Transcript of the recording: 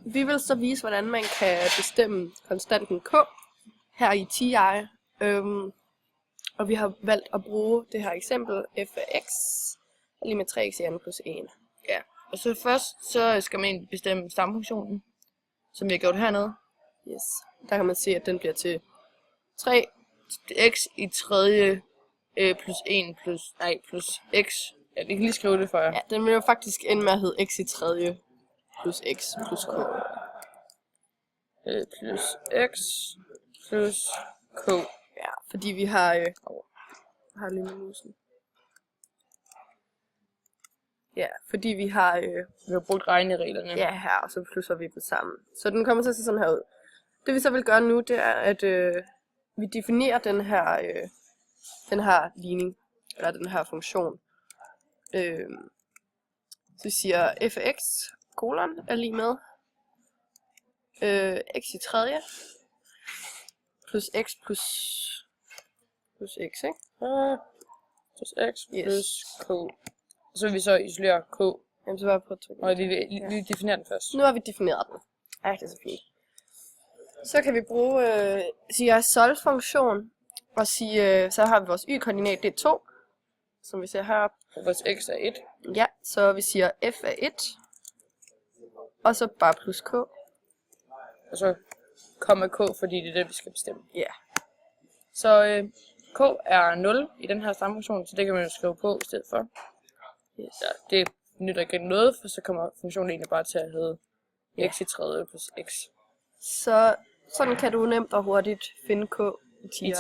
Vi vil så vise, hvordan man kan bestemme konstanten k her i ti. Og vi har valgt at bruge det her eksempel, f af x er lige med 3x i n plus 1. Ja, og så først så skal man egentlig bestemme stamfunktionen, som vi har gjort hernede. Yes. Der kan man se, at den bliver til 3x i tredje plus 1 plus x. Ja, vi kan lige skrive det for jer. Ja, den vil jo faktisk ende med at hedde x i tredje plus x plus k. Plus x plus k. Ja, fordi vi har har lige med musen. Ja, fordi vi har Vi har brugt regnereglerne. ja her, og så plusser vi dem sammen. Så den kommer til at se sådan her ud. Det vi så vil gøre nu, det er, at vi definerer den her ligning, eller den her funktion. Så vi siger f af x kolon er lige med x i tredje plus x plus x, ikke? Plus x plus k. Og så vil vi så isolere k. Jamen, så var jeg på 2. Og vi definerer den først. Nu har vi defineret den. Ja, det er så fint. Så kan vi bruge sige solve-funktion og sige, så har vi vores y-koordinat, det er 2, som vi ser heroppe. Og vores x er 1. Ja, så vi siger f af 1, og så bare plus k. Og så komma k, fordi det er det, vi skal bestemme. Ja. Så k er 0 i den her stamfunktion, så det kan man jo skrive på i stedet for. Yes. Ja, det nytter ikke noget, for så kommer funktionen egentlig bare til at hedde x i tredje plus x. Så sådan kan du nemt og hurtigt finde k i 10. I 10.